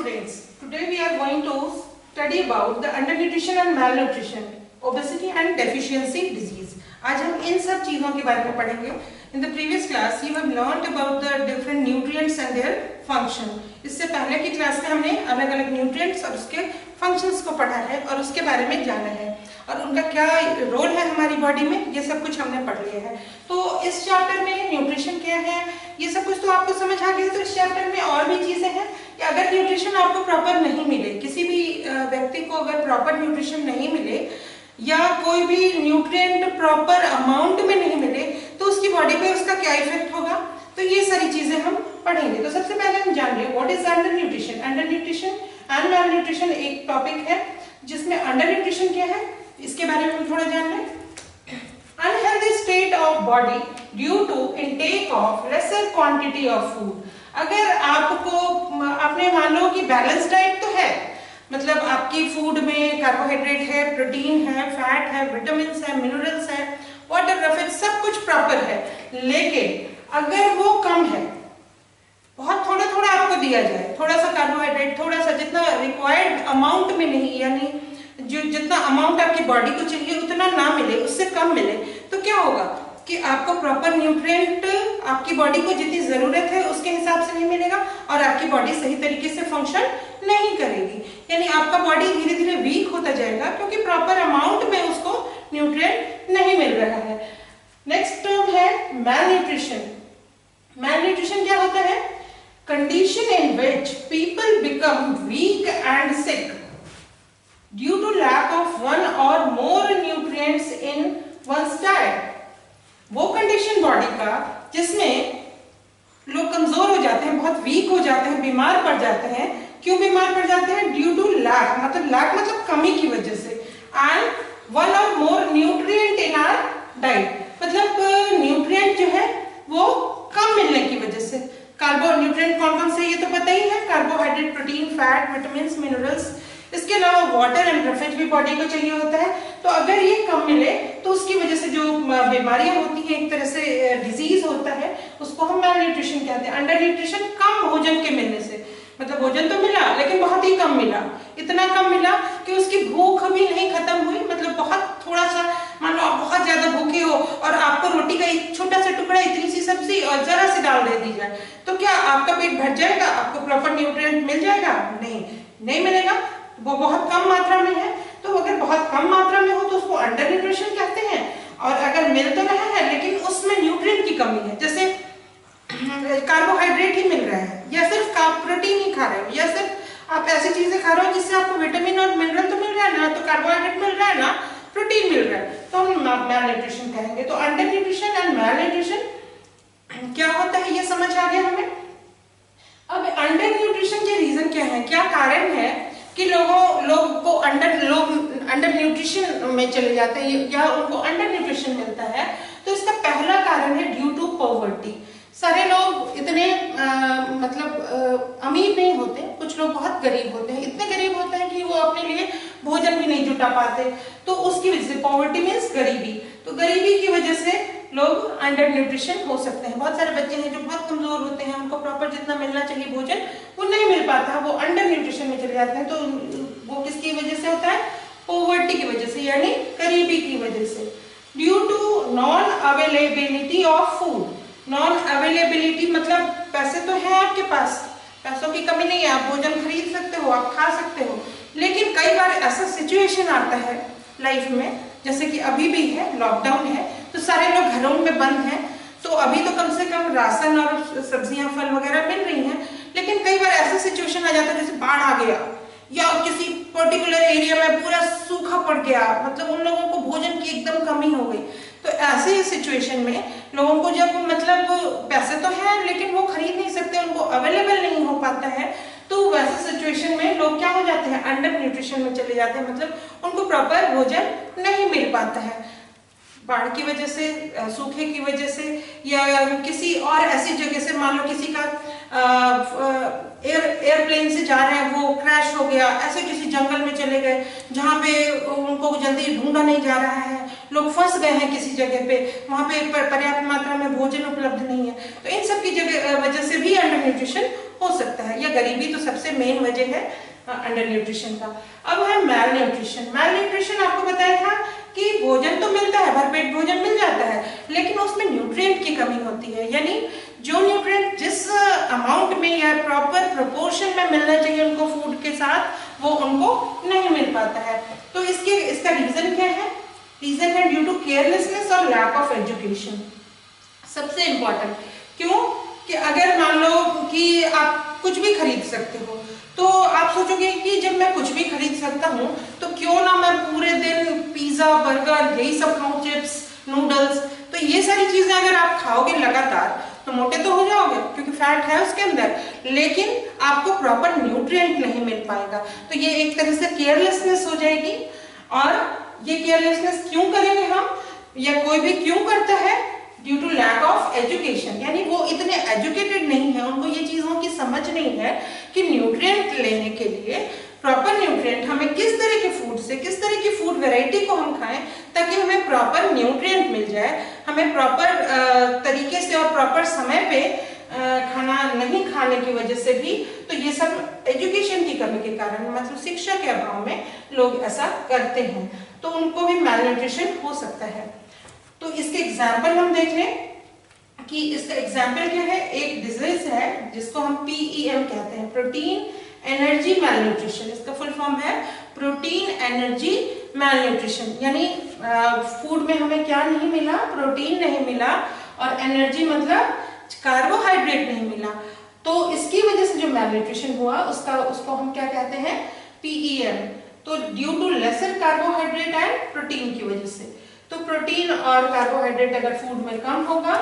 students, today we are going to study about the undernutrition and malnutrition, obesity and deficiency disease. आज हम इन सब चीजों के बारे में पढ़ेंगे. In the previous class you have learned about the different nutrients and their function. इससे पहले की क्लास में हमने अलग अलग न्यूट्रिएंट्स और उसके फंक्शंस को पढ़ा है और उसके बारे में जाना है और उनका क्या रोल है हमारी बॉडी में, ये सब कुछ हमने पढ़ लिया है. तो इस चैप्टर में न्यूट्रिशन क्या है, ये सब कुछ तो आपको समझ आ गया. तो इस चैप्टर में और भी चीजें हैं कि अगर न्यूट्रिशन आपको प्रॉपर नहीं मिले, किसी भी व्यक्ति को अगर प्रॉपर न्यूट्रिशन नहीं मिले या कोई भी न्यूट्रिएंट प्रॉपर अमाउंट में नहीं मिले तो उसकी बॉडी पे उसका क्या इफेक्ट होगा, तो ये सारी चीजें हम पढ़ेंगे. तो सबसे पहले हम जान लें what is under nutrition. Under nutrition and mall nutrition एक टॉपिक है जिसमें अंडर न्यूट्रिशन क्या है इसके बारे में हम थोड़ा जान लें. Unhealthy state of body due to intake of lesser quantity of food. अगर आपको आपने मान लो कि बैलेंस डाइट तो है, मतलब आपकी फूड में कार्बोहाइड्रेट है, प्रोटीन है, फैट है, विटामिन है, मिनरल्स है, वाटर रफेज सब कुछ प्रॉपर है, लेकिन अगर वो कम है, बहुत थोड़ा थोड़ा आपको दिया जाए, थोड़ा सा कार्बोहाइड्रेट, थोड़ा सा जितना रिक्वायर्ड अमाउंट में नहीं, यानी जो जितना अमाउंट आपकी बॉडी को चाहिए उतना ना मिले, उससे कम मिले, तो क्या होगा कि आपको प्रॉपर न्यूट्रिएंट आपकी बॉडी को जितनी जरूरत है उसके हिसाब से नहीं मिलेगा और आपकी बॉडी सही तरीके से फंक्शन नहीं करेगी. यानी आपका बॉडी धीरे धीरे वीक होता जाएगा क्योंकि प्रॉपर अमाउंट में उसको न्यूट्रिएंट नहीं मिल रहा है. नेक्स्ट टर्म है मैलन्यूट्रिशन. मैलन्यूट्रिशन क्या होता है? Condition in which people become weak and sick due to lack of one or more nutrients in one's diet. वो कंडीशन बॉडी का जिसमें लोग कमजोर हो जाते हैं, बहुत वीक हो जाते हैं, बीमार पड़ जाते हैं. क्यों बीमार पड़ जाते हैं? ड्यू टू लैक, मतलब कमी की वजह से, and one or more nutrient in our diet, मतलब न्यूट्रिएंट जो है वो कम मिलने की वजह से. कार्बो न्यूट्रिएंट कौन कौन से ये तो पता ही है, carbohydrate, protein, fat, vitamin, minerals. इसके अलावा वाटर एंड रफेज भी बॉडी को चाहिए होता है. तो अगर ये कम मिले तो उसकी वजह से जो बीमारियां होती हैं, एक तरह से डिजीज होता है, उसको हम मैलन्यूट्रिशन कहते हैं. अंडर न्यूट्रिशन कम भोजन के मिलने से, मतलब भोजन तो मिला लेकिन बहुत ही कम मिला, इतना कम मिला कि उसकी भूख भी नहीं खत्म हुई. मतलब बहुत थोड़ा सा, मान लो आप बहुत ज्यादा भूखे हो और आपको रोटी का एक छोटा सा टुकड़ा, इतनी सी सब्जी और जरा सी दाल दे दी जाए, तो क्या आपका पेट भर जाएगा? आपको प्रॉपर न्यूट्रिएंट मिल जाएगा? नहीं मिलेगा. वो बहुत कम मात्रा में है. तो अगर बहुत कम मात्रा में हो तो उसको अंडर न्यूट्रिशन कहते हैं. और अगर मिल तो रहा है लेकिन उसमें न्यूट्रिएंट की कमी है, जैसे कार्बोहाइड्रेट ही मिल रहा है या सिर्फ प्रोटीन ही खा रहे हो या सिर्फ आप ऐसी चीजें खा रहे हो जिससे आपको विटामिन और मिनरल तो मिल रहा है ना, तो कार्बोहाइड्रेट मिल रहा है ना, प्रोटीन मिल रहा है, तो हम मैलन्यूट्रिशन कहेंगे. तो अंडर न्यूट्रिशन एंड मैलन्यूट्रिशन क्या होता है ये समझ आ गया हमें. अब अंडर न्यूट्रिशन के रीजन क्या है, क्या कारण है कि लोग अंडर न्यूट्रिशन में चले जाते हैं या उनको अंडर न्यूट्रिशन मिलता है. तो इसका पहला कारण है ड्यू टू पॉवर्टी. सारे लोग इतने अमीर नहीं होते, कुछ लोग बहुत गरीब होते हैं, इतने गरीब होते हैं कि वो अपने लिए भोजन भी नहीं जुटा पाते. तो उसकी वजह से, पॉवर्टी मीन्स गरीबी, तो गरीबी की वजह से लोग अंडर न्यूट्रिशन हो सकते हैं. बहुत सारे बच्चे हैं जो बहुत कमजोर होते हैं, उनको प्रॉपर जितना मिलना चाहिए भोजन वो नहीं मिल पाता, वो अंडर न्यूट्रिशन में चले जाते हैं. तो वो किसकी वजह से होता है? पॉवर्टी की वजह से, यानी गरीबी की वजह से. Due to non availability of food. Non availability मतलब पैसे तो है आपके पास, पैसों की कमी नहीं है, आप भोजन खरीद सकते हो, आप खा सकते हो, लेकिन कई बार ऐसा सिचुएशन आता है लाइफ में, जैसे कि अभी भी है, लॉकडाउन है, तो सारे लोग घरों में बंद हैं, तो अभी तो कम से कम राशन और सब्जियां, फल वगैरह मिल रही हैं, लेकिन कई बार ऐसा सिचुएशन आ जाता है जैसे बाढ़ आ गया या किसी पर्टिकुलर एरिया में पूरा सूखा पड़ गया, मतलब उन लोगों को भोजन की एकदम कमी हो गई. तो ऐसे सिचुएशन में लोगों को जब पैसे तो है लेकिन वो खरीद नहीं सकते, उनको अवेलेबल नहीं हो पाता है, तो वैसे सिचुएशन में लोग क्या हो जाते हैं? अंडर न्यूट्रिशन में चले जाते हैं, मतलब उनको प्रॉपर भोजन नहीं मिल पाता है. बाढ़ की वजह से, सूखे की वजह से, या किसी और ऐसी जगह से, मान लो किसी का एयरप्लेन से जा रहे हैं, वो क्रैश हो गया, ऐसे किसी जंगल में चले गए जहाँ पे उनको जल्दी ढूंढा नहीं जा रहा है, लोग फंस गए हैं किसी जगह पे, वहाँ पे पर्याप्त मात्रा में भोजन उपलब्ध नहीं है, तो इन सब की वजह से भी अंडर न्यूट्रिशन हो सकता है, या गरीबी तो सबसे मेन वजह है अंडर न्यूट्रिशन का। अब है मैल न्यूट्रिशन। मैल न्यूट्रिशन आपको बताया था कि भोजन तो मिलता है, भरपेट भोजन मिल जाता है, लेकिन उसमें न्यूट्रिएंट की कमी होती है, यानी जो न्यूट्रिएंट जिस अमाउंट में या प्रॉपर प्रोपोर्शन में मिलना चाहिए उनको फूड के साथ, वो उनको नहीं मिल पाता है। तो इसका रीजन क्या है? रीजन है ड्यू टू केयरलेसनेस और लैक ऑफ एजुकेशन। सबसे इंपॉर्टेंट क्यों कि अगर मान लो कि आप कुछ भी खरीद सकते हो, तो आप सोचोगे कि जब मैं कुछ भी खरीद सकता हूँ तो क्यों ना मैं पूरे दिन पिज्जा बर्गर यही सब खाऊं, चिप्स नूडल्स। तो ये सारी चीजें अगर आप खाओगे लगातार तो मोटे तो हो जाओगे क्योंकि फैट है उसके अंदर, लेकिन आपको प्रॉपर न्यूट्रिएंट नहीं मिल पाएगा। तो ये एक तरह से केयरलेसनेस हो जाएगी। और ये केयरलेसनेस क्यों करेंगे हम, या कोई भी क्यों करता है? Due to lack of education, यानी वो इतने एजुकेटेड नहीं है, उनको ये चीजों की समझ नहीं है कि न्यूट्रिएंट लेने के लिए प्रॉपर न्यूट्रिएंट हमें किस तरह के फूड से, किस तरह की फूड वैरायटी को हम खाएं ताकि हमें प्रॉपर न्यूट्रिएंट मिल जाए, हमें प्रॉपर तरीके से और प्रॉपर समय पे खाना नहीं खाने की वजह से भी। तो ये सब एजुकेशन की कमी के कारण, मतलब शिक्षा के अभाव में लोग ऐसा करते हैं, तो उनको भी मैल न्यूट्रिशन हो सकता है। तो इसके एग्जाम्पल हम देख लें कि इसका एग्जाम्पल क्या है। एक डिजीज है जिसको हम PEM कहते हैं, प्रोटीन एनर्जी मैल न्यूट्रिशन। इसका फुल फॉर्म है प्रोटीन एनर्जी मैल न्यूट्रिशन, यानी फूड में हमें क्या नहीं मिला? प्रोटीन नहीं मिला, और एनर्जी मतलब कार्बोहाइड्रेट नहीं मिला। तो इसकी वजह से जो मैल न्यूट्रिशन हुआ उसको हम क्या कहते हैं? PEM। तो due to lesser carbohydrate and protein की वजह से। तो प्रोटीन और कार्बोहाइड्रेट अगर फूड में कम होगा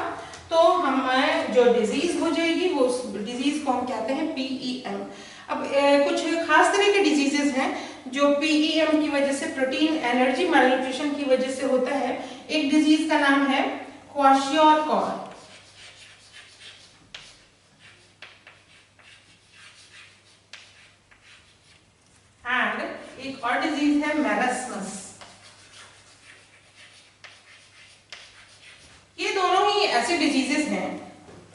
तो हमें जो डिजीज हो जाएगी वो उस डिजीज को हम कहते हैं PEM। अब कुछ खास तरह के डिजीजेस हैं जो PEM की वजह से, प्रोटीन एनर्जी मैलन्यूट्रिशन की वजह से होता है। एक डिजीज का नाम है क्वाशियोरकॉर, एंड एक और डिजीज है मैरस्मस। ये दोनों ही ऐसे डिजीजेस हैं,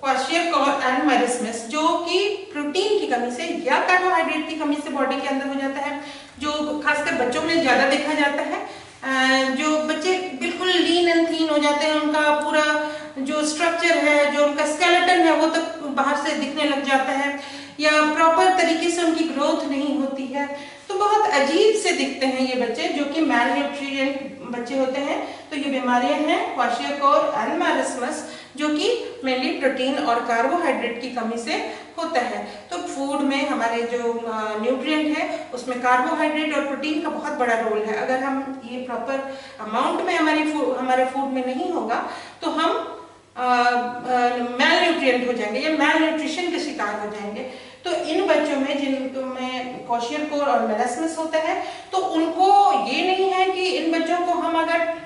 क्वाशियोरकॉर एंड मैरस्मस, जो कि प्रोटीन की कमी से या कार्बोहाइड्रेट की कमी से बॉडी के अंदर हो जाता है, जो खासकर बच्चों में ज्यादा देखा जाता है। जो बच्चे बिल्कुल लीन एंड थीन हो जाते हैं, उनका पूरा जो स्ट्रक्चर है, जो उनका स्केलेटन है, वो तक बाहर से दिखने लग जाता है, या प्रॉपर तरीके से उनकी ग्रोथ नहीं होती है, तो बहुत अजीब से दिखते हैं ये बच्चे, जो कि मैल न्यूट्रिएंट बच्चे होते हैं। तो ये बीमारियां हैं क्वाशियोरकॉर एंड मैरस्मस, जो कि मेनली प्रोटीन और कार्बोहाइड्रेट की कमी से होता है। तो फूड में हमारे जो न्यूट्रिएंट है उसमें कार्बोहाइड्रेट और प्रोटीन का बहुत बड़ा रोल है। अगर हम ये प्रॉपर अमाउंट में हमारे फूड में नहीं होगा तो हम मैल न्यूट्रिएंट हो जाएंगे या मैल न्यूट्रिशन के शिकार हो जाएंगे। तो इन बच्चों में जिनमें क्वाशियोरकॉर और मैरस्मस होता है, तो उनको ये नहीं है कि इन बच्चों को हम अगर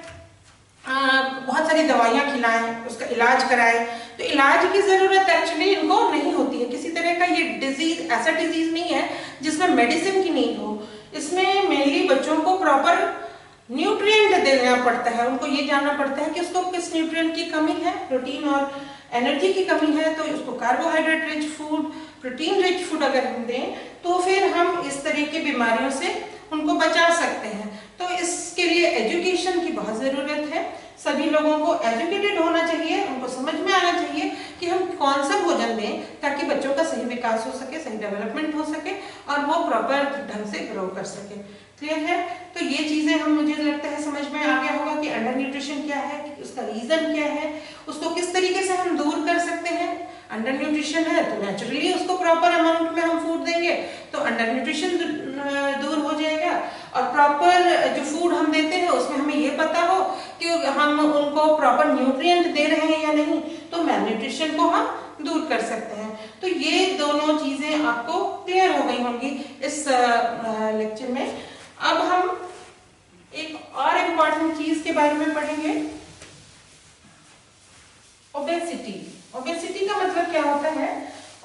बहुत सारी दवाइयां खिलाएं, उसका इलाज कराएं, तो इलाज की जरूरत एक्चुअली इनको नहीं होती है। किसी तरह का ये डिजीज ऐसा डिजीज नहीं है जिसमें मेडिसिन की नीड हो। इसमें मेनली बच्चों को प्रॉपर न्यूट्रिएंट देना पड़ता है, उनको ये जानना पड़ता है कि उसको किस न्यूट्रिएंट की कमी है, प्रोटीन और एनर्जी की कमी है, तो उसको carbohydrate rich food, protein rich food अगर हम दें तो फिर हम इस तरह की बीमारियों से उनको बचा सकते हैं। तो इसके लिए एजुकेशन की बहुत जरूरत है। सभी लोगों को एजुकेटेड होना चाहिए, उनको समझ में आना चाहिए कि हम कौन सा भोजन दें ताकि बच्चों का सही विकास हो सके, सही डेवलपमेंट हो सके और वो प्रॉपर ढंग से ग्रो कर सके। क्लियर है? तो ये चीजें हम, मुझे लगता है समझ में आ गया होगा कि अंडर न्यूट्रिशन क्या है, उसका रीजन क्या है, उसको किस तरीके से हम दूर कर सकते हैं। अंडर न्यूट्रिशन है तो नेचुरली उसको प्रॉपर अमाउंट में हम फूड देंगे तो अंडर न्यूट्रिशन दूर हो जाएगा। और प्रॉपर जो फूड हम देते हैं उसमें हमें ये पता हो कि हम उनको प्रॉपर न्यूट्रिएंट दे रहे हैं या नहीं, तो मैल न्यूट्रिशन को हम दूर कर सकते हैं। तो ये दोनों चीजें आपको क्लियर हो गई होंगी इस लेक्चर में। अब हम एक और इम्पॉर्टेंट चीज के बारे में पढ़ेंगे, ओबेसिटी। ओबेसिटी का मतलब क्या होता है?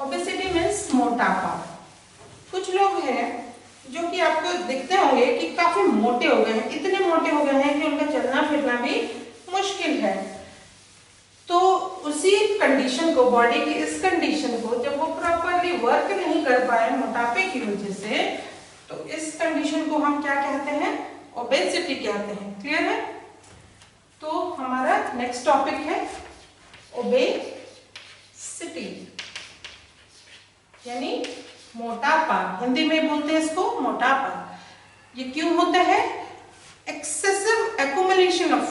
ओबेसिटी मीन्स मोटापा। कुछ लोग हैं जो कि आपको दिखते होंगे कि काफी मोटे हो गए हैं, इतने मोटे हो गए हैं कि उनका चलना फिरना भी मुश्किल है। तो उसी कंडीशन को, बॉडी की इस कंडीशन को जब वो प्रॉपरली वर्क नहीं कर पाए मोटापे की वजह से, तो इस कंडीशन को हम क्या कहते हैं? ओबेसिटी कहते हैं। क्लियर है? तो हमारा नेक्स्ट टॉपिक है ओबेसिटी, यानी मोटापा। हिंदी में बोलते हैं इसको मोटापा। ये क्यों होता है? एक्सेसिव एक्यूमुलेशन ऑफ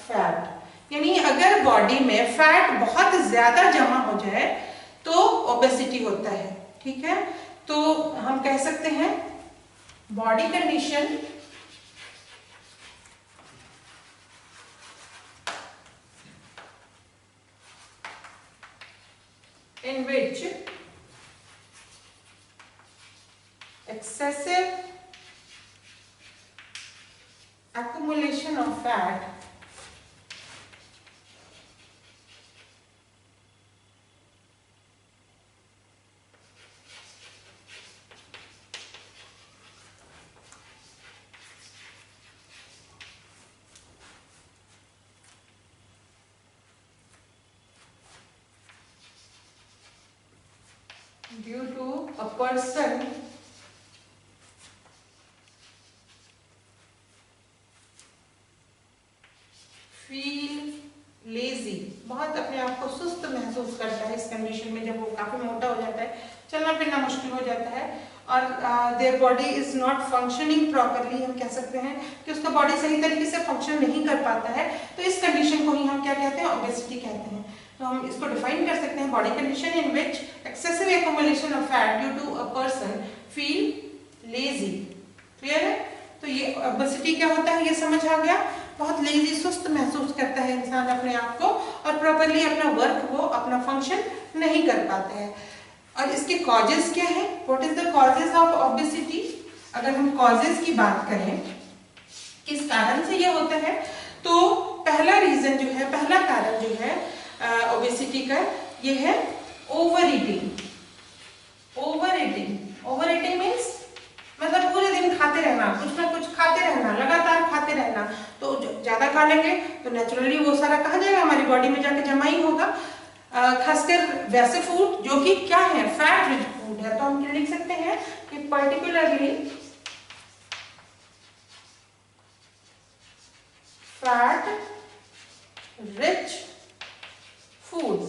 फैट, यानी अगर बॉडी में फैट बहुत ज्यादा जमा हो जाए तो ओबेसिटी होता है। ठीक है? तो हम कह सकते हैं body condition in which excessive accumulation of fat due to a person feel lazy, बहुत अपने आप को सुस्त महसूस करता है इस कंडीशन में, जब वो काफी मोटा हो जाता है, चलना फिरना मुश्किल हो जाता है और their body is not functioning properly. हम कह सकते हैं कि उसका बॉडी सही तरीके से फंक्शन नहीं कर पाता है, तो इस कंडीशन को ही हम क्या कहते हैं? ओबेसिटी कहते हैं। तो हम इसको डिफाइन कर सकते हैं, body condition in which excessive accumulation of fat due to a person feel lazy. Clear है? तो ये ओबेसिटी क्या होता है ये समझ आ गया। बहुत लेजी, सुस्त महसूस करता है इंसान अपने आप को और प्रॉपरली अपना वर्क, वो अपना फंक्शन नहीं कर पाता है। और इसके कॉजेस क्या है? What is the causes of obesity? अगर हम कॉजेस की बात करें, किस कारण से ये होता है, तो पहला रीजन जो है, पहला कारण जो है ओबेसिटी का, ये है over eating. Over eating, over eating means मतलब पूरे दिन खाते रहना, कुछ ना कुछ खाते रहना, लगातार खाते रहना। तो ज्यादा खा लेंगे तो नेचुरली वो सारा कहा जाएगा हमारी बॉडी में जाके जमा ही होगा। खासकर वैसे फूड जो कि क्या है? फैट रिच फूड है। तो हम क्या लिख सकते हैं कि पर्टिकुलरली फैट रिच फूड,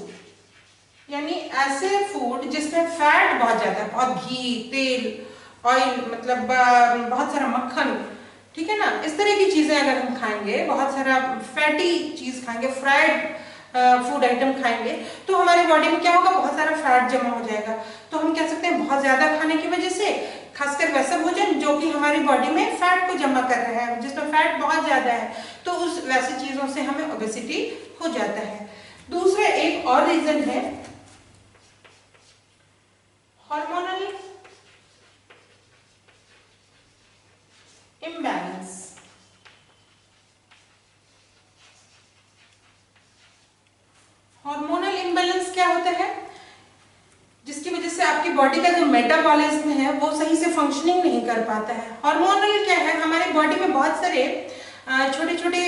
यानी ऐसे फूड जिसमें फैट बहुत ज्यादा है, बहुत घी, तेल, ऑयल, मतलब बहुत सारा मक्खन, ठीक है ना, इस तरह की चीजें अगर हम खाएंगे, बहुत सारा फैटी चीज खाएंगे, फ्राइड फूड आइटम खाएंगे, तो हमारे बॉडी में क्या होगा? बहुत सारा फैट जमा हो जाएगा। तो हम कह सकते हैं बहुत ज्यादा खाने की वजह से, खासकर वैसा भोजन जो कि हमारी बॉडी में फैट को जमा कर रहा है, जिसमें फैट बहुत ज्यादा है, तो उस वैसी चीजों से हमें ओबेसिटी हो जाता है। दूसरा एक और रीजन है हार्मोनल इम्बैलेंस। हार्मोनल इम्बैलेंस क्या होता है? जिसकी वजह से आपकी बॉडी का जो मेटाबॉलिज्म है वो सही से फंक्शनिंग नहीं कर पाता है। हार्मोनल क्या है? हमारी बॉडी में बहुत सारे छोटे छोटे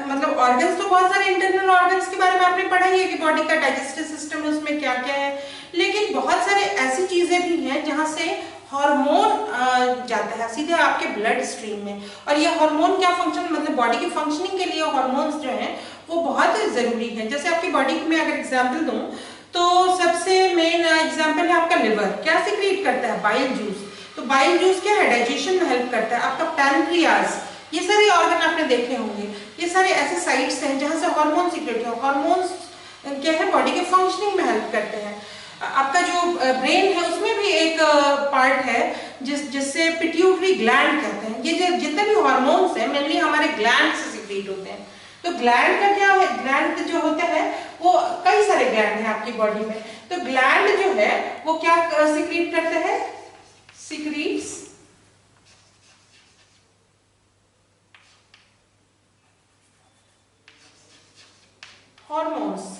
मतलब ऑर्गन्स, तो बहुत सारे इंटरनल ऑर्गन्स के बारे में आपने पढ़ा ही है कि बॉडी का डाइजेस्टिव सिस्टम उसमें क्या क्या है, लेकिन बहुत सारे ऐसी चीजें भी हैं जहां से हार्मोन जाता है सीधे आपके ब्लड स्ट्रीम में। और ये हार्मोन क्या फंक्शन, मतलब बॉडी की फंक्शनिंग के लिए हार्मोन्स जो हैं वो बहुत जरूरी है। जैसे आपकी बॉडी में अगर एग्जाम्पल दूं तो सबसे मेन एग्जाम्पल है आपका लिवर। क्या सिक्रीट करता है? Bile juice. तो बाइल जूस क्या है? डाइजेशन में हेल्प करता है। आपका पैनक्रियाज, ये सारे ऑर्गन आपने देखे होंगे, ये सारे ऐसे साइट्स हैं जहां से हार्मोन सीक्रेट हो। हार्मोन्स क्या है? बॉडी के फंक्शनिंग में हेल्प करते हैं। आपका जो ब्रेन है उसमें भी एक पार्ट है जिससे पिट्यूटरी ग्लैंड कहते हैं। ये जो जितने भी हार्मोन्स हैं मेनली हमारे ग्लैंड से सीक्रेट होते हैं। तो ग्लैंड का क्या है? ग्लैंड जो होता है वो कई सारे ग्लैंड हैं आपकी बॉडी में। तो ग्लैंड जो है वो क्या सीक्रेट करते हैं? Secrets hormones.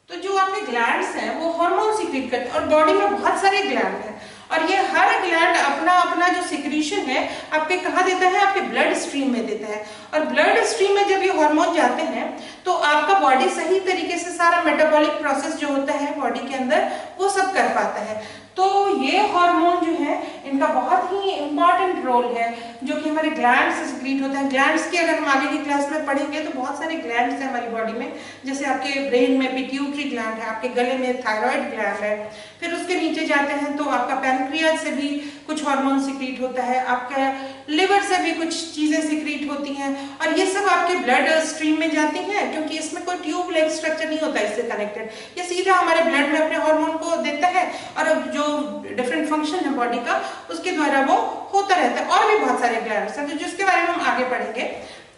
तो जो आपके ग्लैंड्स हैं वो हार्मोन सीक्रेट करते हैं और बॉडी में बहुत सारे ग्लैंड हैं और ये हर ग्लैंड अपना अपना जो सिक्रीशन है आपके कहाँ देता है? आपके ब्लड स्ट्रीम में देता है। और ब्लड स्ट्रीम में जब ये हार्मोन जाते हैं तो आपका बॉडी सही तरीके से सारा मेटाबॉलिक प्रोसेस जो होता है बॉडी के अंदर वो सब कर पाता है। तो ये हार्मोन जो है इनका बहुत ही इंपॉर्टेंट रोल है जो कि हमारे ग्लैंड से सिक्रीट होता है। ग्लैंड्स की अगर हम आगे की क्लास में पढ़ेंगे तो बहुत सारे ग्लैंड्स हैं हमारी बॉडी में, जैसे आपके ब्रेन में पिट्यूटरी ग्लैंड है, आपके गले में थायराइड ग्लैंड है, फिर उसके नीचे जाते हैं तो आपका पैनक्रियाज से भी कुछ हार्मोन सिक्रीट होता है, आपका लिवर से भी कुछ चीजें सिक्रीट होती हैं और ये सब आपके ब्लड स्ट्रीम में जाती हैं क्योंकि इसमें कोई ट्यूब लाइक स्ट्रक्चर नहीं होता इससे कनेक्टेड। ये सीधा हमारे ब्लड में अपने हार्मोन को देता है और जो डिफरेंट फंक्शन है बॉडी का उसके द्वारा वो होता रहता है। और भी बहुत सारे ग्लैंड्स हैं जिसके बारे में हम आगे पढ़ेंगे।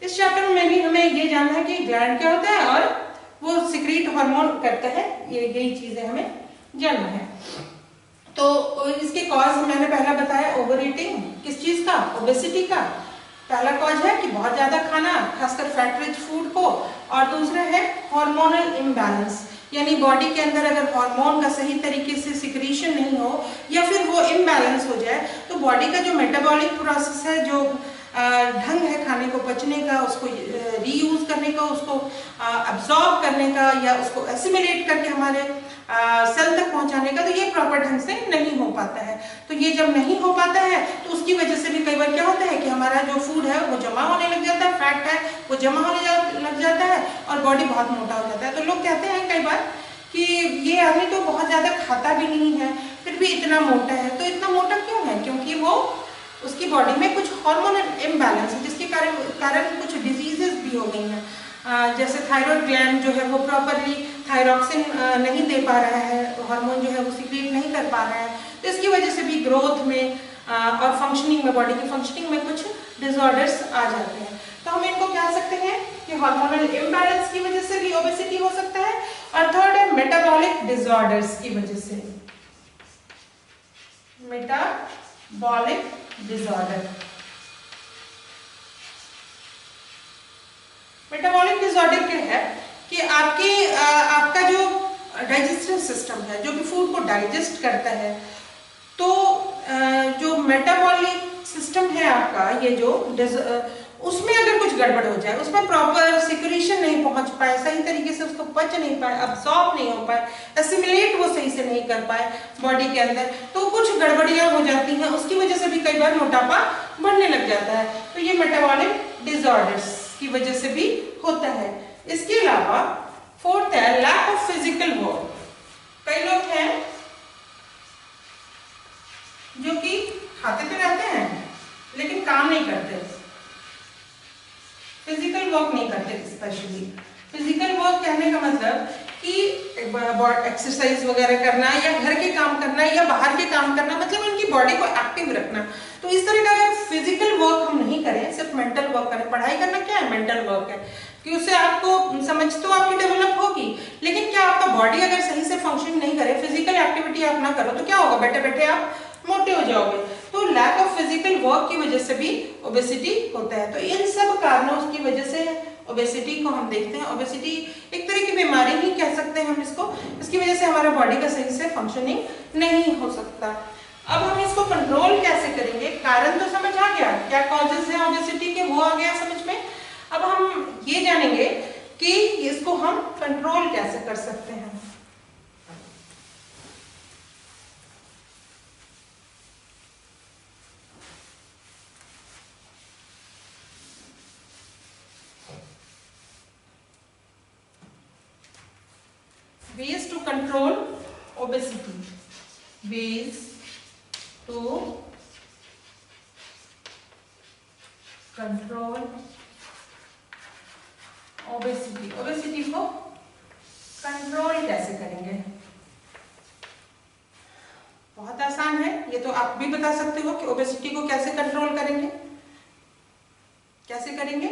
इस चैप्टर में भी हमें ये जानना है कि ग्लैंड क्या होता है और वो सिक्रीट हार्मोन करते हैं, ये यही चीजें हमें जानना है। तो इसके कॉज मैंने पहला बताया, ओवर ईटिंग, किस चीज का, ओबेसिटी का पहला कॉज है कि बहुत ज्यादा खाना, खासकर फैट रिच फूड को, और दूसरा है हार्मोनल इम्बैलेंस, यानी बॉडी के अंदर अगर हार्मोन का सही तरीके से सिक्रीशन नहीं हो या फिर वो इम्बैलेंस हो जाए तो बॉडी का जो मेटाबॉलिक प्रोसेस है, जो ढंग है खाने को पचने का, उसको रीयूज करने का, उसको अब्सॉर्ब करने का या उसको एसिमिलेट करके हमारे सेल तक पहुंचाने का, तो ये प्रॉपर ढंग से नहीं हो पाता है। तो ये जब नहीं हो पाता है तो उसकी वजह से भी कई बार क्या होता है कि हमारा जो फूड है वो जमा होने लग जाता है, फैट है वो जमा होने लग जाता है और बॉडी बहुत मोटा हो जाता है। तो लोग कहते हैं कई बार कि ये आदमी तो बहुत ज्यादा खाता भी नहीं है फिर भी इतना मोटा है। तो इतना मोटा क्यों है? क्योंकि वो उसकी बॉडी में कुछ हार्मोनल इम्बैलेंस है जिसके कारण कुछ डिजीजेस भी हो गई हैं। जैसे थायराइड ग्लैंड जो है वो प्रॉपरली थायरॉक्सिन नहीं दे पा रहा है, हार्मोन जो है वो सिक्रीट नहीं कर पा रहा है, तो इसकी वजह से भी ग्रोथ में और फंक्शनिंग में, बॉडी की फंक्शनिंग में कुछ डिसऑर्डर्स आ जाते हैं। तो हम इनको कह सकते हैं कि हार्मोनल इम्बैलेंस की वजह से भी ओबेसिटी हो सकता है। और थर्ड है मेटाबॉलिक डिसऑर्डर्स की वजह से, मेटाबॉलिक डिसऑर्डर। मेटाबॉलिक डिसऑर्डर क्या है कि आपका जो डाइजेस्टिव सिस्टम है जो कि फूड को डाइजेस्ट करता है, तो जो मेटाबॉलिक सिस्टम है आपका, ये जो उसमें अगर कुछ गड़बड़ हो जाए, उसमें प्रॉपर सिक्रीशन नहीं पहुंच पाए, सही तरीके से उसको पच नहीं पाए, अब्सॉर्ब नहीं हो पाए, एसिमिलेट वो सही से नहीं कर पाए बॉडी के अंदर, तो कुछ गड़बड़ियां हो जाती हैं। उसकी वजह से भी कई बार मोटापा बढ़ने लग जाता है। तो ये मेटाबॉलिक डिसऑर्डर्स की वजह से भी होता है। इसके अलावा फोर्थ है लैक ऑफ फिजिकल वर्क। कई लोग हैं जो कि खाते तो रहते हैं लेकिन काम नहीं करते, फिजिकल वर्क नहीं करते। स्पेशली फिजिकल वर्क कहने का मतलब कि एक्सरसाइज वगैरह करना या घर के काम करना या बाहर के काम करना, मतलब उनकी बॉडी को एक्टिव रखना। तो इस तरह का अगर फिजिकल वर्क हम नहीं करें, सिर्फ मेंटल वर्क करें, पढ़ाई करना क्या है, मेंटल वर्क है कि उससे आपको समझ तो आपकी डेवलप होगी, लेकिन क्या आपका बॉडी अगर सही से फंक्शन नहीं करे, फिजिकल एक्टिविटी आप ना करो, तो क्या होगा, बैठे बैठे आप मोटे हो जाओगे। तो लैक ऑफ फिजिकल वर्क की वजह से भी ओबेसिटी होता है। तो इन सब कारणों की वजह से ओबेसिटी को हम देखते हैं। ओबेसिटी एक तरह की बीमारी ही कह सकते हैं हम इसको, इसकी वजह से हमारा बॉडी का सही से फंक्शनिंग नहीं हो सकता। अब हम इसको कंट्रोल कैसे करेंगे? कारण तो समझ आ गया, क्या कॉजेस हैं ओबेसिटी के, वो आ गया समझ में। अब हम ये जानेंगे कि इसको हम कंट्रोल कैसे कर सकते हैं। Ways to control obesity. Ways to control obesity. Obesity को कंट्रोल कैसे करेंगे? बहुत आसान है, ये तो आप भी बता सकते हो कि ओबेसिटी को कैसे कंट्रोल करेंगे। कैसे करेंगे?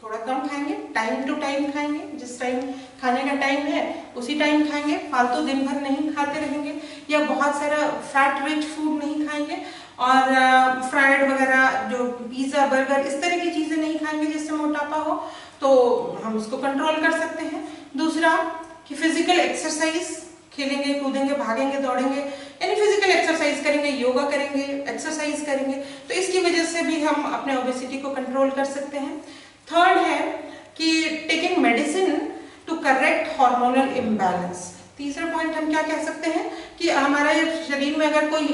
थोड़ा कम खाएंगे, टाइम टू टाइम खाएंगे, जिस टाइम खाने का टाइम है उसी टाइम खाएंगे, फालतू दिन भर नहीं खाते रहेंगे, या बहुत सारा फैट रिच फूड नहीं खाएंगे और फ्राइड वगैरह जो पिज्जा बर्गर इस तरह की चीजें नहीं खाएंगे जिससे मोटापा हो, तो हम उसको कंट्रोल कर सकते हैं। दूसरा कि फिजिकल एक्सरसाइज, खेलेंगे कूदेंगे भागेंगे दौड़ेंगे, यानी फिजिकल एक्सरसाइज करेंगे, योगा करेंगे, एक्सरसाइज करेंगे, तो इसकी वजह से भी हम अपने ओबेसिटी को कंट्रोल कर सकते हैं। थर्ड है कि taking medicine to correct hormonal imbalance. तीसरा पॉइंट हम क्या कह सकते हैं कि हमारे शरीर में अगर कोई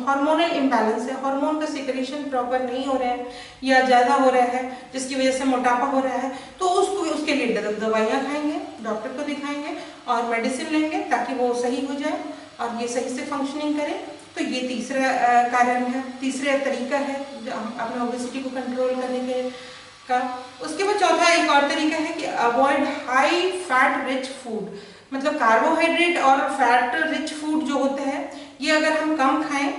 हार्मोनल इम्बैलेंस है, हार्मोन का सिक्रेशन प्रॉपर नहीं हो रहा है या ज़्यादा हो रहा है जिसकी वजह से मोटापा हो रहा है, तो उसके लिए दवाइयाँ खाएंगे, डॉक्टर को दिखाएंगे और मेडिसिन लेंगे ताकि वो सही हो जाए और ये सही से फंक्शनिंग करे। तो ये तीसरा कारण है, तीसरा तरीका है जो हम अपने ओबेसिटी को कंट्रोल करने के का। उसके बाद चौथा एक और तरीका है कि avoid high fat rich food, मतलब कार्बोहाइड्रेट और फैट रिच फूड जो होते हैं ये अगर हम कम खाएं,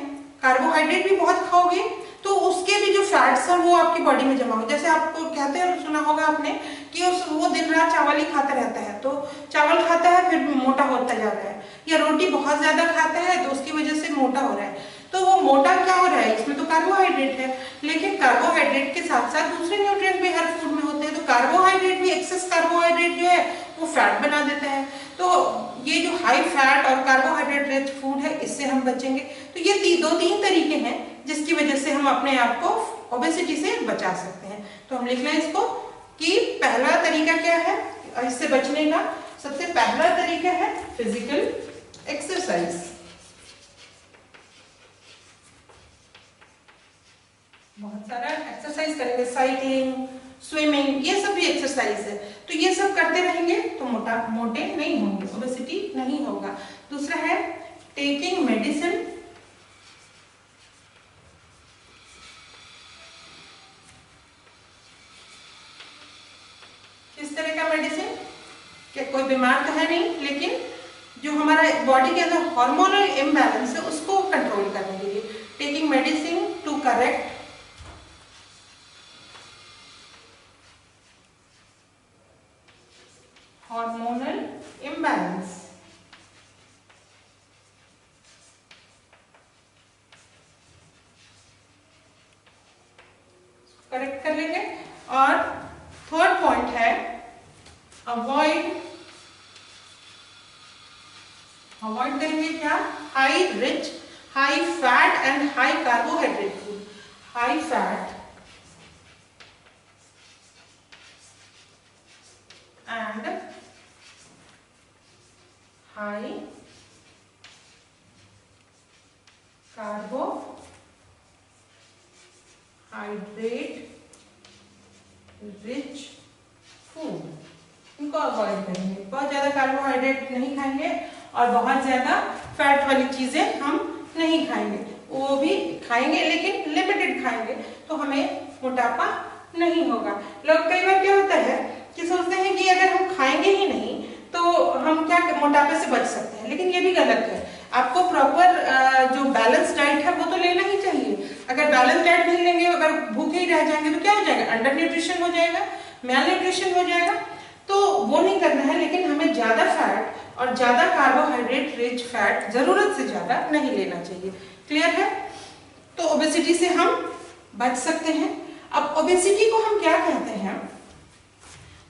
कार्बोहाइड्रेट भी बहुत खाओगे तो उसके भी जो फैट्स हैं वो आपकी बॉडी में जमा हो। जैसे आपको कहते हैं, सुना होगा आपने कि वो दिन रात चावल ही खाता रहता है, तो चावल खाता है फिर मोटा होता जा रहा है, या रोटी बहुत ज्यादा खाता है तो उसकी वजह से मोटा हो रहा है। तो वो मोटा क्या हो रहा है, इसमें तो कार्बोहाइड्रेट है, लेकिन कार्बोहाइड्रेट के साथ साथ दूसरे न्यूट्रिएंट भी हर फूड में होते हैं, तो कार्बोहाइड्रेट भी, एक्सेस कार्बोहाइड्रेट जो है वो फैट बना देता है। तो ये जो हाई फैट और कार्बोहाइड्रेट रिच फूड है इससे हम बचेंगे। तो ये तीन तरीके हैं जिसकी वजह से हम अपने आप को ओबेसिटी से बचा सकते हैं। तो हम लिख लें इसको कि पहला तरीका क्या है इससे बचने का। सबसे पहला तरीका है फिजिकल एक्सरसाइज। बहुत सारा एक्सरसाइज करेंगे, साइकिलिंग, स्विमिंग, ये सब भी एक्सरसाइज है। तो ये सब करते रहेंगे तो मोटे नहीं होंगे, ओबेसिटी नहीं होगा। दूसरा है टेकिंग मेडिसिन किस तरह का मेडिसिन, क्या कोई बीमार तो है नहीं, लेकिन जो हमारा बॉडी के अंदर हार्मोनल इम्बैलेंस है उसको कंट्रोल करने के लिए taking medicine to correct hormonal imbalance. Correct कर लेंगे। और थर्ड पॉइंट है अवॉइड करेंगे क्या, high fat and high carbohydrate food, high fat and high carbohydrate rich food, इनको अवॉइड करेंगे। बहुत ज्यादा कार्बोहाइड्रेट नहीं खाएंगे और बहुत ज्यादा फैट वाली चीजें हम नहीं खाएंगे, वो भी खाएंगे लेकिन लिमिटेड खाएंगे, तो हमें मोटापा नहीं होगा। लोग कई बार क्या होता है कि सोचते हैं कि अगर हम खाएंगे ही नहीं तो हम क्या मोटापे से बच सकते हैं, लेकिन ये भी गलत है। आपको प्रॉपर जो बैलेंस डाइट है वो तो लेना ही चाहिए। अगर बैलेंस डाइट नहीं लेंगे, अगर भूखे ही रह जाएंगे तो क्या हो जाएगा, अंडर न्यूट्रिशन हो जाएगा, मैल न्यूट्रिशन हो जाएगा। तो वो नहीं करना है, लेकिन हमें ज्यादा फैट और ज्यादा कार्बोहाइड्रेट रिच फैट जरूरत से ज्यादा नहीं लेना चाहिए। क्लियर है? तो ओबेसिटी से हम बच सकते हैं। अब ओबेसिटी को हम क्या कहते हैं,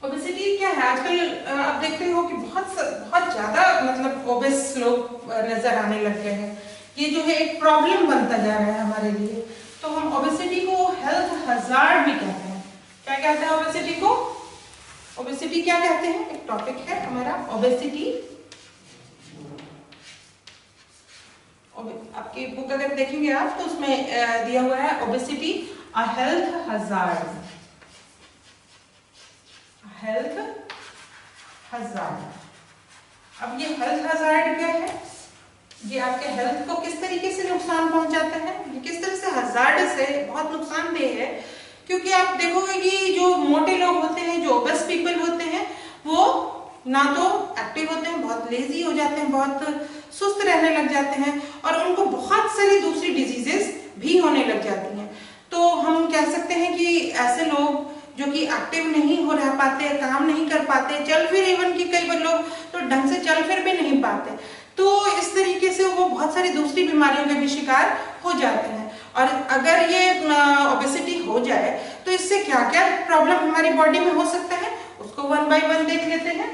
ओबेसिटी क्या है, आजकल आप देखते हो कि बहुत ज्यादा मतलब ओबेस लोग नजर आने लग गए हैं। ये जो है एक प्रॉब्लम बनता जा रहा है हमारे लिए। तो हम ओबेसिटी को हेल्थ हजार्ड भी कहते हैं। क्या कहते हैं ओबेसिटी को? ओबेसिटी क्या कहते हैं, एक टॉपिक है हमारा ओबेसिटी। आपकी बुक अगर देखेंगे आप तो उसमें दिया हुआ है ओबेसिटी अ हेल्थ हजार्ड, हेल्थ हजार्ड। अब ये हेल्थ हजार्ड क्या है, ये आपके हेल्थ को किस तरीके से नुकसान पहुंचाता है, ये किस तरह से हजार्ड से बहुत नुकसानदेह है। क्योंकि आप देखोगे कि जो मोटे लोग होते हैं, जो ओबेस पीपल होते हैं, वो ना तो एक्टिव होते हैं, बहुत लेजी हो जाते हैं, बहुत सुस्त रहने लग जाते हैं और उनको बहुत सारी दूसरी डिजीजेस भी होने लग जाती हैं। तो हम कह सकते हैं कि ऐसे लोग जो कि एक्टिव नहीं हो रह पाते, काम नहीं कर पाते, चल फिर, इवन कि कई बार लोग तो ढंग से चल फिर भी नहीं पाते, तो इस तरीके से वो बहुत सारी दूसरी बीमारियों के भी शिकार हो जाते हैं। और अगर ये ओबेसिटी हो जाए तो इससे क्या क्या प्रॉब्लम हमारी बॉडी में हो सकता है, उसको वन बाय वन देख लेते हैं।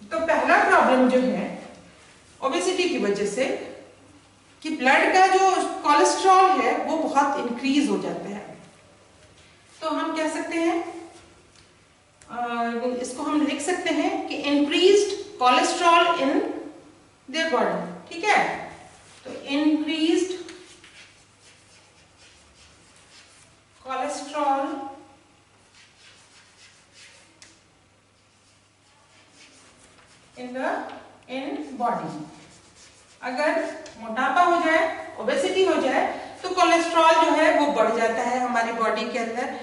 तो पहला प्रॉब्लम जो है ओबेसिटी की वजह से कि ब्लड का जो कोलेस्ट्रॉल है वो बहुत इंक्रीज हो जाता है। तो हम कह सकते हैं इसको हम लिख सकते हैं कि increased cholesterol in their body, ठीक है। तो इंक्रीज्ड कोलेस्ट्रॉल इन बॉडी। अगर मोटापा हो जाए, ओबेसिटी हो जाए, तो कोलेस्ट्रॉल जो है वो बढ़ जाता है हमारी बॉडी के अंदर।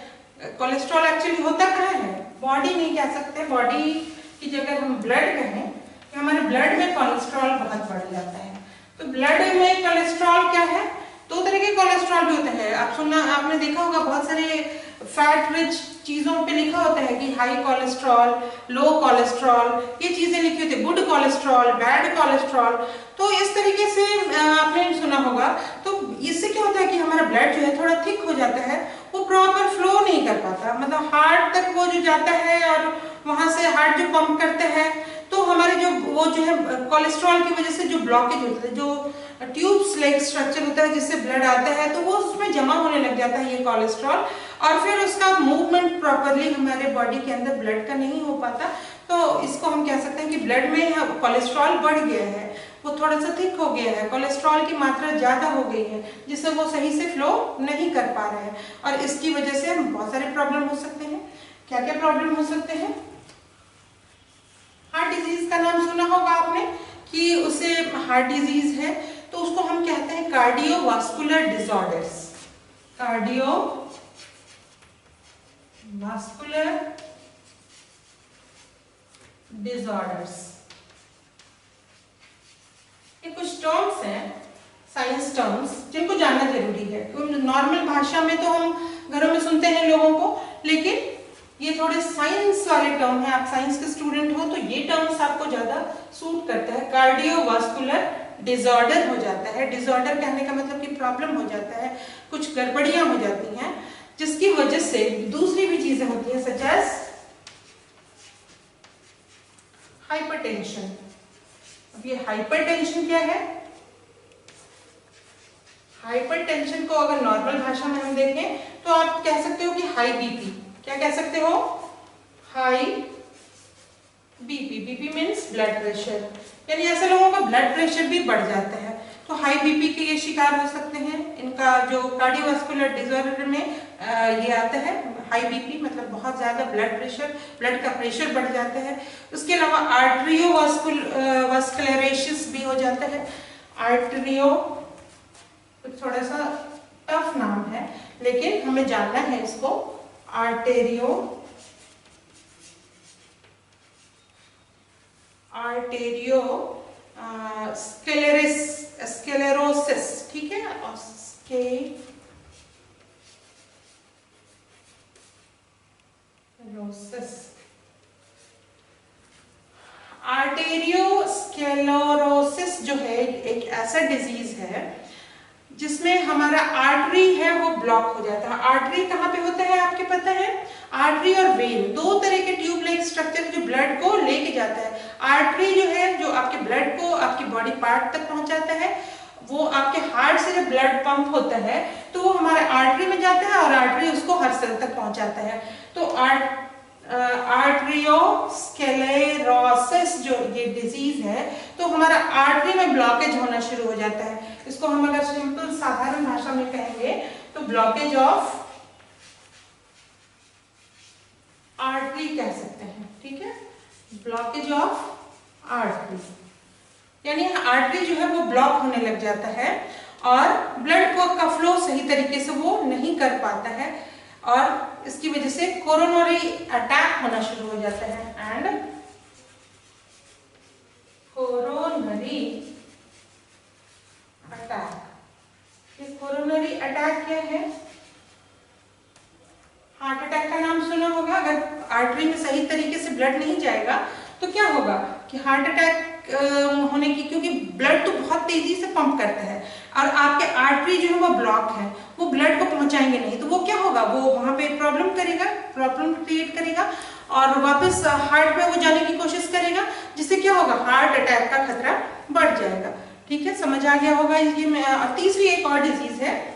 कोलेस्ट्रॉल एक्चुअली होता कहाँ है, बॉडी नहीं कह सकते, बॉडी की जगह हम ब्लड कहें कि हमारे ब्लड में कोलेस्ट्रॉल बहुत बढ़ जाता है। तो ब्लड में कोलेस्ट्रॉल क्या है, दो तरह के कोलेस्ट्रॉल भी होते हैं। आपने देखा होगा बहुत सारे फैट रिच चीजों पे लिखा होता है कि हाई कोलेस्ट्रॉल, लो कोलेस्ट्रॉल, ये चीजें लिखी होती है, गुड कोलेस्ट्रॉल, बैड कोलेस्ट्रॉल। तो इस तरीके से आपने सुना होगा। तो इससे क्या होता है कि हमारा ब्लड जो है थोड़ा थिक हो जाता है, वो प्रॉपर फ्लो नहीं कर पाता, मतलब हार्ट तक वो जो जाता है और वहां से हार्ट जो पंप करते हैं, तो हमारे जो वो जो है कोलेस्ट्रॉल की वजह से जो ब्लॉकेज होता है, जो ट्यूब्स लाइक स्ट्रक्चर होता है जिससे ब्लड आता है, तो वो उसमें जमा होने लग जाता है ये कोलेस्ट्रॉल, और फिर उसका मूवमेंट प्रॉपरली हमारे बॉडी के अंदर ब्लड का नहीं हो पाता। तो इसको हम कह सकते हैं कि ब्लड में कोलेस्ट्रॉल बढ़ गया है, वो थोड़ा सा थिक हो गया है, कोलेस्ट्रॉल की मात्रा ज्यादा हो गई है, जिससे वो सही से फ्लो नहीं कर पा रहे हैं, और इसकी वजह से बहुत सारे प्रॉब्लम हो सकते हैं। क्या क्या प्रॉब्लम हो सकते हैं? हार्ट डिजीज का नाम सुना होगा आपने कि उसे हार्ट डिजीज है, तो उसको हम कहते हैं कार्डियोवास्कुलर डिसऑर्डर्स। कार्डियोवास्कुलर डिसऑर्डर्स, ये कुछ टर्म्स हैं, साइंस टर्म्स, जिनको जानना जरूरी है। नॉर्मल भाषा में तो हम घरों में सुनते हैं लोगों को, लेकिन ये थोड़े साइंस वाले टर्म है। आप साइंस के स्टूडेंट हो तो ये टर्म्स आपको ज्यादा सूट करता है। कार्डियोवास्कुलर डिसऑर्डर हो जाता है, डिसऑर्डर कहने का मतलब कि प्रॉब्लम हो जाता है, कुछ गड़बड़ियां हो जाती हैं, जिसकी वजह से दूसरी भी चीजें होती हैं, सच एज हाइपरटेंशन। अब ये हाइपरटेंशन क्या है? हाइपरटेंशन को अगर नॉर्मल भाषा में हम देखें तो आप कह सकते हो कि हाई बीपी। क्या कह सकते हो? High BP. BP means blood pressure, यानी ऐसे लोगों का ब्लड प्रेशर भी बढ़ जाता है, तो हाई बीपी के ये शिकार हो सकते हैं। इनका जो कार्डियोवास्कुलर डिसऑर्डर में ये आता है, हाई बीपी मतलब बहुत ज्यादा ब्लड प्रेशर, ब्लड का प्रेशर बढ़ जाता है। उसके अलावा आर्टरियोवास्कुलरेसिस भी हो जाता है। आर्टरियो थोड़ा सा टफ नाम है, लेकिन हमें जानना है इसको। आर्टेरियो स्क्लेरोसिस, ठीक है, आर्टेरियोस्क्लेरोसिस जो है एक ऐसा डिजीज है जिसमें हमारा आर्टरी है वो ब्लॉक हो जाता है। आर्टरी कहाँ पे होता है आपके पता है? आर्टरी और वेन दो तरह के ट्यूब लाइक स्ट्रक्चर जो ब्लड को लेके जाता है। आर्टरी जो है जो आपके ब्लड को आपकी बॉडी पार्ट तक पहुंचाता है, वो आपके हार्ट से जब ब्लड पंप होता है तो वो हमारे आर्टरी में जाता है और आर्टरी उसको हर सेल तक पहुंचाता है। तो आर्टरियोस्क्लेरोसिस जो ये डिजीज है, तो हमारा आर्टरी में ब्लॉकेज होना शुरू हो जाता है। इसको हम अगर सिंपल साधारण भाषा में कहेंगे तो ब्लॉकेज ऑफ आर्टरी कह सकते हैं, ठीक है, ब्लॉकेज ऑफ आर्टरी, यानी आर्टरी जो है वो ब्लॉक होने लग जाता है और ब्लड को का फ्लो सही तरीके से वो नहीं कर पाता है, और इसकी वजह से कोरोनरी अटैक होना शुरू हो जाता है। एंड कोरोनरी अटैक, ये कोरोनरी अटैक क्या है? हार्ट अटैक का नाम सुना होगा। अगर आर्टरी में सही तरीके से ब्लड नहीं जाएगा तो क्या होगा कि हार्ट अटैक होने की, क्योंकि ब्लड तो बहुत तेजी से पंप करता है और आपके आर्टरी जो है वो ब्लॉक है, वो ब्लड को पहुंचाएंगे नहीं, तो वो क्या होगा, वो वहां पे प्रॉब्लम क्रिएट करेगा और वापस हार्ट में वो जाने की कोशिश करेगा, जिससे क्या होगा, हार्ट अटैक का खतरा बढ़ जाएगा। ठीक है, समझ आ गया होगा। ये तीसरी एक और डिजीज है,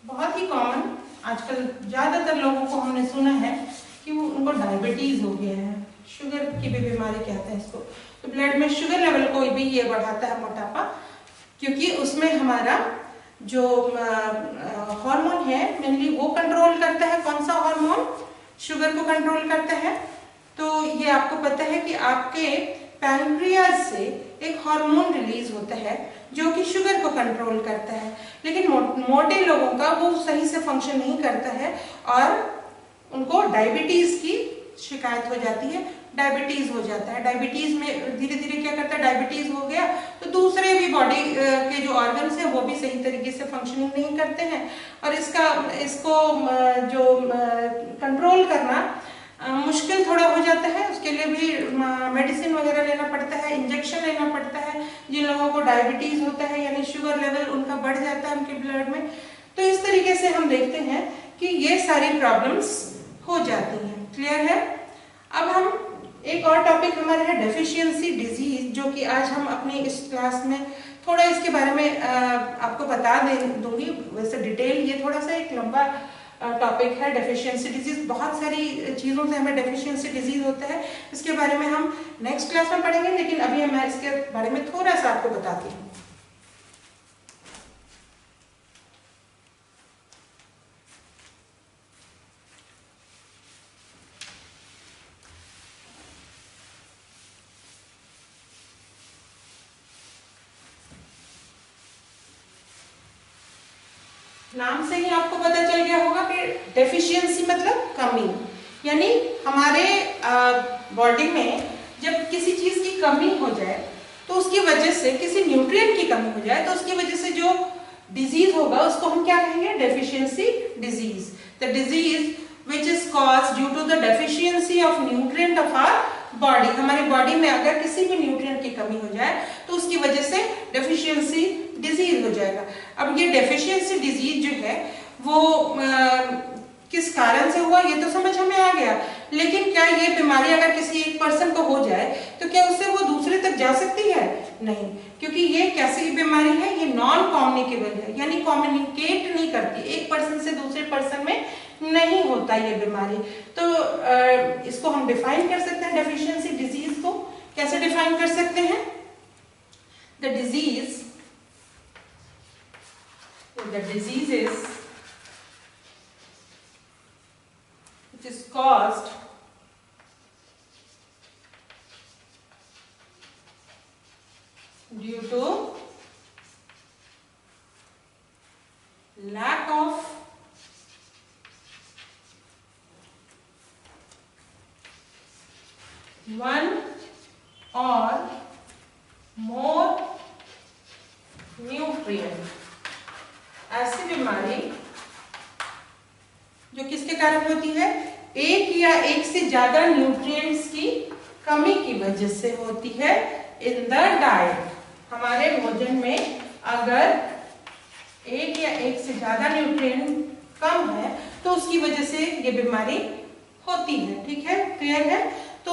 बहुत ही कॉमन, आजकल ज्यादातर लोगों को हमने सुना है कि वो उनको डायबिटीज हो गया है, शुगर की भी बीमारी कहते हैं इसको। तो ब्लड में शुगर लेवल को भी ये बढ़ाता है मोटापा, क्योंकि उसमें हमारा जो हार्मोन है मेनली वो कंट्रोल करता है। कौन सा हार्मोन? शुगर को कंट्रोल करता है। तो ये आपको पता है कि आपके पैंक्रियाज से एक हार्मोन रिलीज होता है जो कि शुगर को कंट्रोल करता है, लेकिन मोटे लोगों का वो सही से फंक्शन नहीं करता है और उनको डायबिटीज की शिकायत हो जाती है, डायबिटीज हो जाता है। डायबिटीज में धीरे धीरे क्या करता है, डायबिटीज हो गया तो दूसरे भी बॉडी के जो ऑर्गन्स हैं वो भी सही तरीके से फंक्शनिंग नहीं करते हैं, और इसको जो कंट्रोल करना मुश्किल थोड़ा हो जाता है। उसके लिए भी मेडिसिन वगैरह लेना पड़ता है, इंजेक्शन लेना पड़ता है। जिन लोगों को डायबिटीज होता है यानी शुगर लेवल उनका बढ़ जाता है उनके ब्लड में, तो इस तरीके से हम देखते हैं कि ये सारी प्रॉब्लम्स हो जाती हैं। क्लियर है? अब हम एक और टॉपिक हमारा है डेफिशिएंसी डिजीज, जो कि आज हम अपनी इस क्लास में थोड़ा इसके बारे में आपको बता दूंगी। वैसे डिटेल ये थोड़ा सा एक लंबा टॉपिक है डेफिशिएंसी डिजीज। बहुत सारी चीज़ों से हमें डेफिशिएंसी डिजीज होता है, इसके बारे में हम नेक्स्ट क्लास में पढ़ेंगे, लेकिन अभी मैं इसके बारे में थोड़ा सा आपको बताती हूँ। नाम से ही आपको पता चल गया होगा कि डेफिशिएंसी मतलब कमी, यानी हमारे बॉडी में जब किसी चीज की कमी हो जाए तो उसकी वजह से, किसी न्यूट्रिएंट की कमी हो जाए तो उसकी वजह से जो डिजीज होगा उसको हम क्या कहेंगे? Deficiency disease. The disease which is caused due to the deficiency of nutrient of our body. हमारे बॉडी में अगर किसी भी न्यूट्रिएंट की कमी हो जाए तो उसकी वजह से डेफिशिएंसी डिजीज हो जाएगा। अब ये डेफिशिएंसी डिजीज जो है वो किस कारण से हुआ ये तो समझ हमें आ गया, लेकिन क्या ये बीमारी अगर किसी एक पर्सन को हो जाए तो क्या उससे वो दूसरे तक जा सकती है? नहीं, क्योंकि ये कैसी बीमारी है? ये नॉन कम्युनिकेबल है, यानी कम्युनिकेट नहीं करती, एक पर्सन से दूसरे पर्सन में नहीं होता ये बीमारी। तो इसको हम डिफाइन कर सकते हैं, डेफिशिएंसी डिजीज को कैसे डिफाइन कर सकते हैं? The disease is which is caused due to lack of one or more nutrient। ऐसी बीमारी जो किसके कारण होती है? एक या एक से ज्यादा न्यूट्रिएंट्स की कमी की वजह से होती है इन द डाइट। हमारे भोजन में अगर एक या एक से ज्यादा न्यूट्रिएंट कम है तो उसकी वजह से ये बीमारी होती है। ठीक है? क्लियर है? तो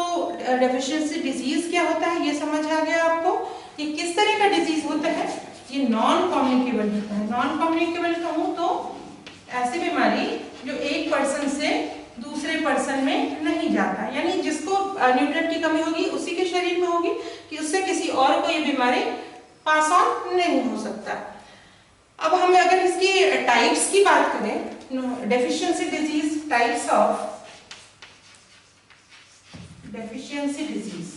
डेफिशिएंसी डिजीज क्या होता है ये समझ आ गया आपको। ये किस तरह का डिजीज होता है? ये नॉन कम्युनिकेबल होता है। नॉन कम्युनिकेबल कहूं तो ऐसी बीमारी जो एक पर्सन से दूसरे पर्सन में नहीं जाता, यानी जिसको न्यूट्रिएंट की कमी होगी उसी के शरीर में होगी, कि उससे किसी और को ये बीमारी पास ऑन नहीं हो सकता। अब हम अगर इसकी टाइप्स की बात करें, deficiency disease, types of deficiency disease.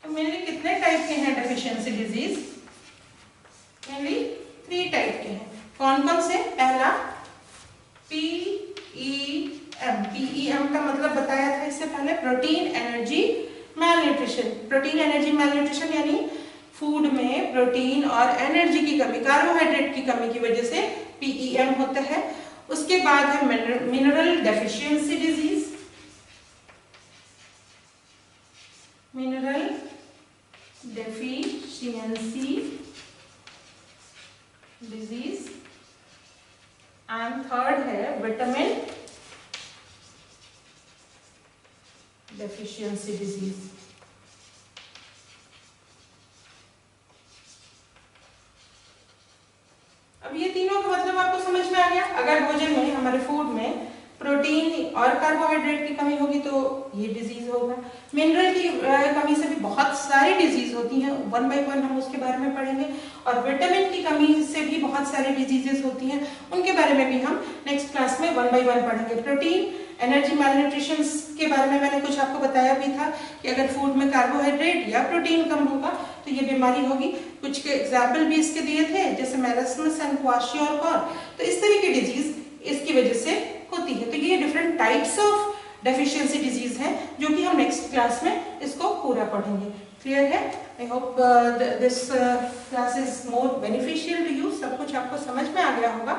तो मेनली कितने टाइप के हैं डेफिशिएंसी डिजीज? मेनली 3 टाइप के हैं। कौन कौन से? पहला PEM। PEM का मतलब बताया था इससे पहले, protein energy malnutrition. Protein energy malnutrition यानी फूड में प्रोटीन और एनर्जी की कमी, कार्बोहाइड्रेट की कमी की वजह से PEM होता है। उसके बाद है mineral deficiency disease. Mineral deficiency disease. And third है विटामिन डेफिशिएंसी डिजीज। अब हमारे फूड में प्रोटीन और कार्बोहाइड्रेट की कमी होगी तो ये डिजीज होगा। मिनरल की कमी से भी बहुत सारी डिजीज होती हैं, वन बाय वन हम उसके बारे में पढ़ेंगे। और विटामिन की कमी से भी बहुत सारी डिजीजेस होती हैं, उनके बारे में भी हम नेक्स्ट क्लास में वन बाय वन पढ़ेंगे। प्रोटीन एनर्जी मैलन्यूट्रिशन के बारे में मैंने कुछ आपको बताया भी था कि अगर फूड में कार्बोहाइड्रेट या प्रोटीन कम होगा तो ये बीमारी होगी। कुछ के एग्जाम्पल भी इसके दिए थे, जैसे मेरास्मस एंड क्वाशियोरकॉर। तो इस तरह की डिजीज इसकी वजह से होती है। तो ये different types of deficiency disease हैं जो कि हम नेक्स्ट क्लास में इसको पूरा पढ़ेंगे। क्लियर है? I hope this class is more beneficial to you. सब कुछ आपको समझ में आ गया होगा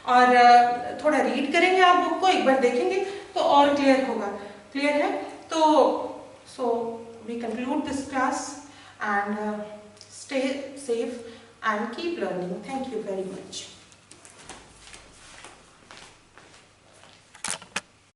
और थोड़ा रीड करेंगे आप बुक को, एक बार देखेंगे तो और क्लियर होगा। क्लियर है? तो so we conclude this class and stay safe and keep learning. Thank you very much.